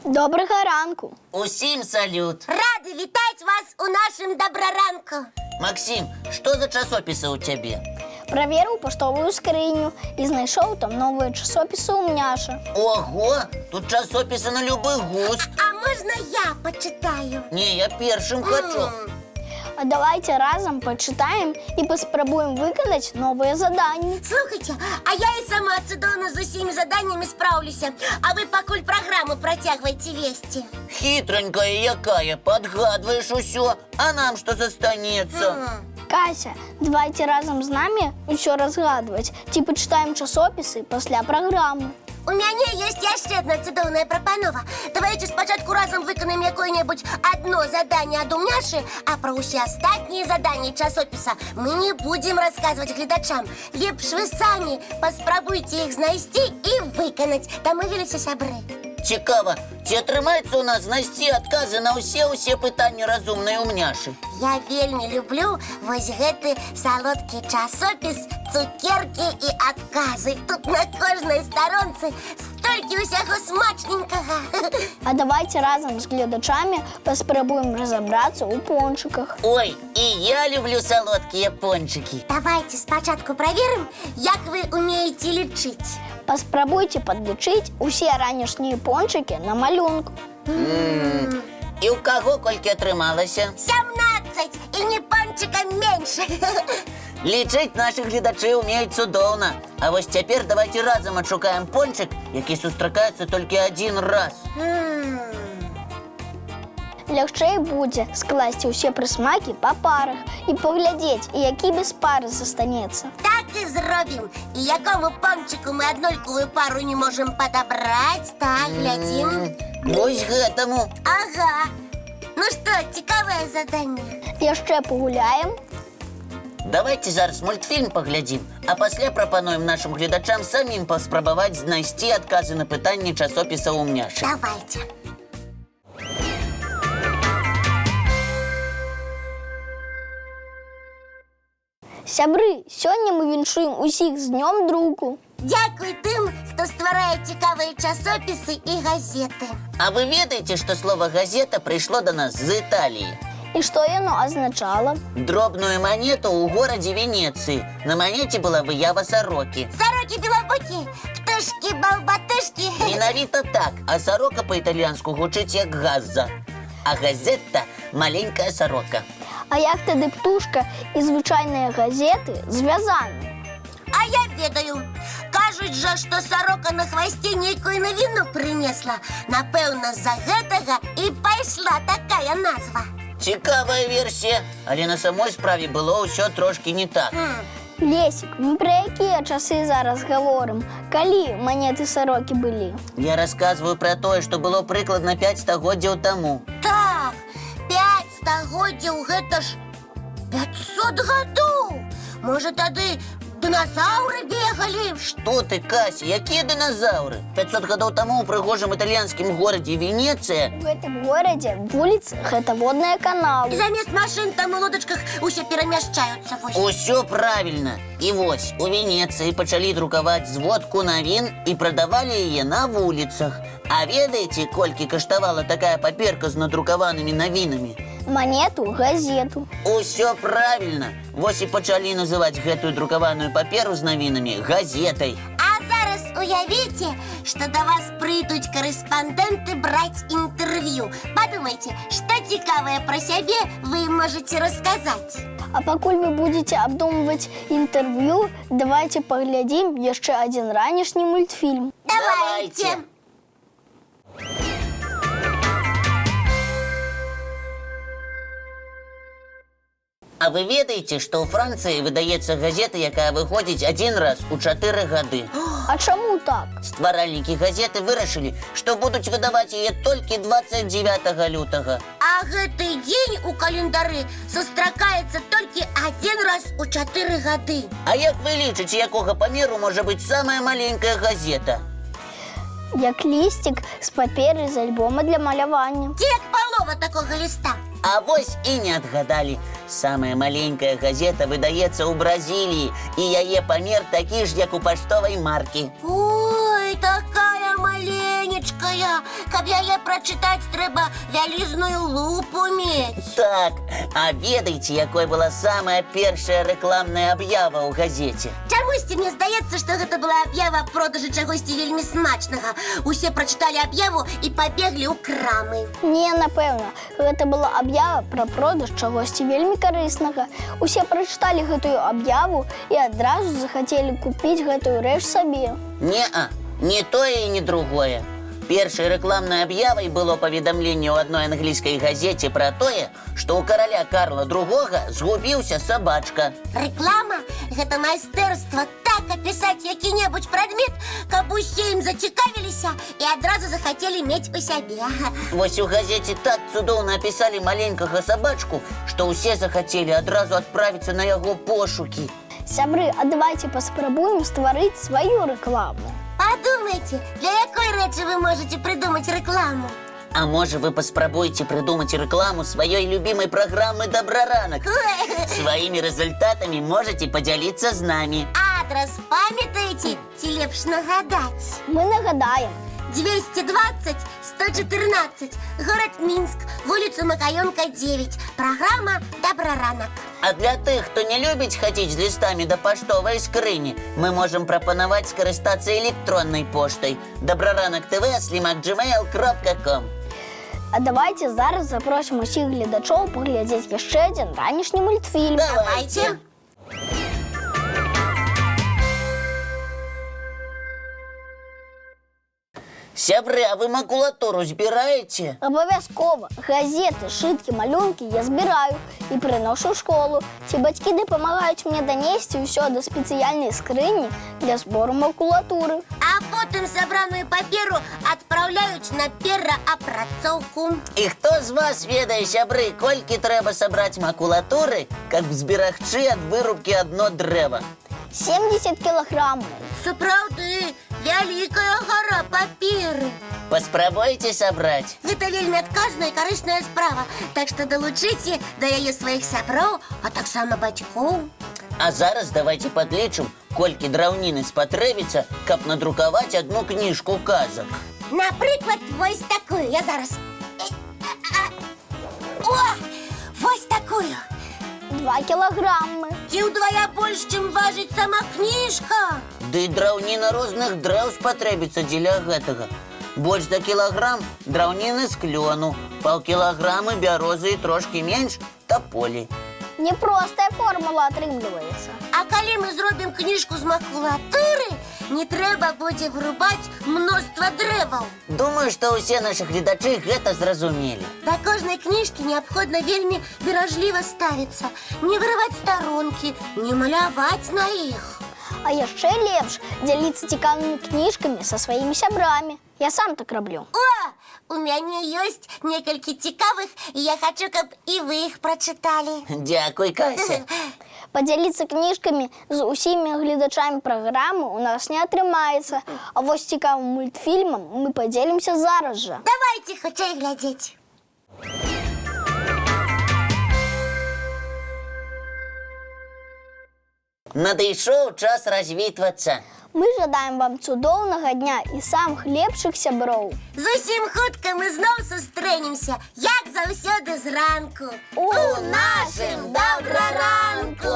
Доброго ранку. Усім салют. Рады вітаць вас у нашым добраранку. Максим, что за часописы у тебя? Праверыў паштовую скрыню і знайшоў там новыя часопісы ў Мяша. Ого, тут часописы на любы густ. А можно я почитаю? Не, я першым хочу. А давайте разам пачытаем і паспрабуем выканаць новыя заданні. Слухайте, а я и сама цудоўна з усімі заданнями справлюся. А вы пакуль программу протягивайте вести. Хитренькая якая, подгадываешь усё. А нам что застанется? Кася, давайте разам з намі усё разгадваць. Ці пачытаем часопісы пасля праграмы. У мяне есть яшчэ одна цудоўная прапанова. Давайте спачатку разам выканаем якое-небудзь одно задание ад Умняшы, а про ўсе астатнія заданні часопіса мы не будем рассказывать гледачам. Лепш вы самі паспрабуйце іх знайсці і выканаць. Дамовіліся, сябры? Цікава, ці атрымаецца у нас знайсці адказы на ўсе пытанні разумнай Умняшы? Я вельмі люблю вось гэты салодкі часопіс «Цукеркі і адказы». Тут на кожнай старонцы столькі ўсяго смачненькага. А давайте разам з гледачамі паспрабуем разабрацца ў пончыках. Ой, і я люблю салодкія пончыкі. Давайте спачатку праверым, як вы умееце лічыць. Паспрабуйце падлічыць усе ранішнія пончыкі на малюнку. І ў каго колькі атрымалася? 17 і не пончиком меньше. Лічыць нашых гледачэй умеюць цудоўна. А вось цяпер давайте разам адшукаем пончык, які сустракаецца толькі один раз. Лягчэй будзе скласці ўсе прысмакі па парах і паглядзець, які без пары застанецца. Так і зробім. І якому пончику мы аднолькавую пару не можем падабраць, так, глядзім. Вось гэтаму. Ага. Ну што, цікавае заданне? Яшчэ пагуляем. Давайте зараз мультфільм паглядзім, а пасля прапануем нашым гледачам самім паспрабаваць знайсці адказы на пытанні часопіса Умняшы. Давайте. Сябры, сёння мы віншуем усіх з днём друку. Дзякуй тым, хто стварае цікавыя часопісы і газеты. А вы ведаеце, што слова газета прыйшло да нас з Італіі? І што яно азначала? Дробную манету ў горадзе Венецыі. На манеце была выява сарокі. Сорокі-білобокі, птушкі-балбатушкі. Менавіта так, а сарока па-італьянску гучыць як газза. А газета – маленькая сарока. А як тады птушка і звычайныя газеты звязаны? А я ведаю. Кажуць жа, што сарока на хвасце нейкую навіну прынесла. Напэўна, з-за гэтага і пайшла такая назва. Цікавая версія, але на самой справе было ўсё трошкі не так. Лесік, мы пра якія часы зараз гаворым? Калі манеты сарокі былі? Я расказваю пра тое, што было прыкладна 5 стагоддзяў таму. Так, 5 стагоддзяў, гэта ж 500 гадоў. Можа, тады дыназаўры бегалі? Што ты, Кася, якія дыназаўры? 500 гадоў таму ў прыгожым італьянскім горадзе Венецыя У гэтым горадзе вуліцы гэта водныя каналы. І замест машын там у лодачках усе перамяшчаюцца. усё правільна. І вось, у Венецыі пачалі друкаваць зводку навін і прадавалі яе на вуліцах. А ведаеце, колькі каштавала такая паперка з надрукаванымі навінамі? Манету, газету. Усё правільна. Вось і пачалі называць гэтую друкаваную паперу з навінамі газетай. А зараз уявіце, што да вас прыйдуць карэспандэнты браць інтэрв'ю. Падумайце, што цікавае пра сябе вы ім можаце расказаць. А пакуль вы будзеце абдумваць інтэрв'ю, давайте паглядзім яшчэ адзін ранішні мультфільм. Давайте. А вы ведаеце, што ў Францыі выдаецца газета, якая выходзіць адзін раз у 4 гады? А чаму так? Стваральнікі газеты вырашылі, што будуць выдаваць яе толькі 29 лютага. А гэты дзень у календары сустракаецца толькі адзін раз у 4 гады. А як вы лічыце, якога памеру можа быць самая маленькая газета? Як лісцік з паперы з альбома для малявання. Ці як палова такога ліста. А вось і не адгадалі. Самая маленькая газета выдаецца ў Бразіліі, і яе памер такі ж, як у паштовай маркі. Ой, такая маленькая. невялічкая. Каб яе прачытаць, трэба вялізную лупу мець. Так, а ведаеце, якой была самая першая рэкламная аб'ява ў газеце? Чамусьці мне здаецца, што гэта была аб'ява продажу чагосьці вельмі смачнага. Усе прачыталі аб'яву і пабеглі ў крамы. Не, напэўна, гэта была аб'ява пра продаж чагосьці вельмі карыснага. Усе прачыталі гэтую аб'яву і адразу захацелі купіць гэтую рэч сабе. Не-а, не тое і не другое. Першай рэкламнай аб'явай было паведамленне ў адной англійскай газеце пра тое, што ў караля Карла II згубіўся сабачка. Рэклама – гэта майстэрства так апісаць які-небудзь прадмет, каб усе ім зацікавіліся і адразу захацелі мець у сябе. Вось у газеце так цудоўна апісалі маленькага сабачку, што ўсе захацелі адразу адправіцца на яго пошукі. Сябры, а давайте паспрабуем стварыць сваю рэкламу. Подумайте, для якой рэчы вы можете придумать рекламу? А можа, вы паспрабуеце прыдумаць рэкламу сваёй любімай праграмы «Добраранак». Сваімі рэзультатамі можаце падзяліцца з намі. Адрес памятаеце ці лепш нагадаць? Мы нагадаем. 220-114, город Минск, вуліцу Макаёнка, 9. Программа «Добраранак». А для тых, хто не любіць хадзіць з лістамі да паштовай скрыні, мы можам прапанаваць скарыстацца электроннай поштай dobraranok.tv@gmail.com. А давайте зараз запросім усіх гледачоў паглядзець яшчэ адзін ранішні мультфільм. Давайте. Сябры, а вы макулатуру збіраеце? Абавязкова. Газеты, шыткі, малюнкі я збіраю і прыношу ў школу. Ці бацькі дапамагаюць мне данесці ўсё да спецыяльнай скрыні для збору макулатуры. А потым сабраную паперу адпраўляюць на пераапрацоўку. І хто з вас ведае, сябры, колькі трэба сабраць макулатуры, каб зберагчы ад вырубкі адно дрэва? 70 кілаграмаў. Сапраўды, вялікая гора паперы. Паспрабуйце сабраць. Гэта вельмі адказная і карысная справа. Так што далучыце да яе сваіх сяброў, а таксама бацькоў. А зараз давайте падлічым, колькі драўніны спатрэбіцца, каб надрукаваць адну кніжку казак. Напрыклад, вось такую. Я зараз... О! Вось такую. 2 кілаграмы. Ці ўдвая больш, чым важыць сама кніжка. Ды і драўніна розных дрэў спатрэбіцца дзеля гэтага. Больш за кілаграм драўніны з клёну, паўкілаграмы бярозы і трошкі менш таполі. Непростая формула атрымліваецца. А калі мы зробім кніжку з макулатуры, не трэба будзе вырубаць мноства дрэваў. Думаю, што ўсе нашы гледачы гэта зразумелі. Да кожнай кніжкі неабходна вельмі беражліва ставіцца, не вырываць старонкі, не маляваць на іх. А яшчэ лепш дзяліцца цікавымі кніжкамі са сваімі сябрамі. Я сам так раблю. О, у мяне ёсць некалькі цікавых, і я хачу, каб і вы іх прачыталі. Дзякуй, Кася. Падзяліцца кніжкамі з усімі гледачамі праграмы у нас не атрымаецца. А вось цікавым мультфільмам мы падзелімся зараз жа. Давайте хутчэй глядзець. Надышоў час развітвацца. Мы жадаем вам цудоўнага дня і самых лепшых сяброў. Зусім хутка мы зноў сустрэнемся, як заўсёды зранку. У нашым добраранку!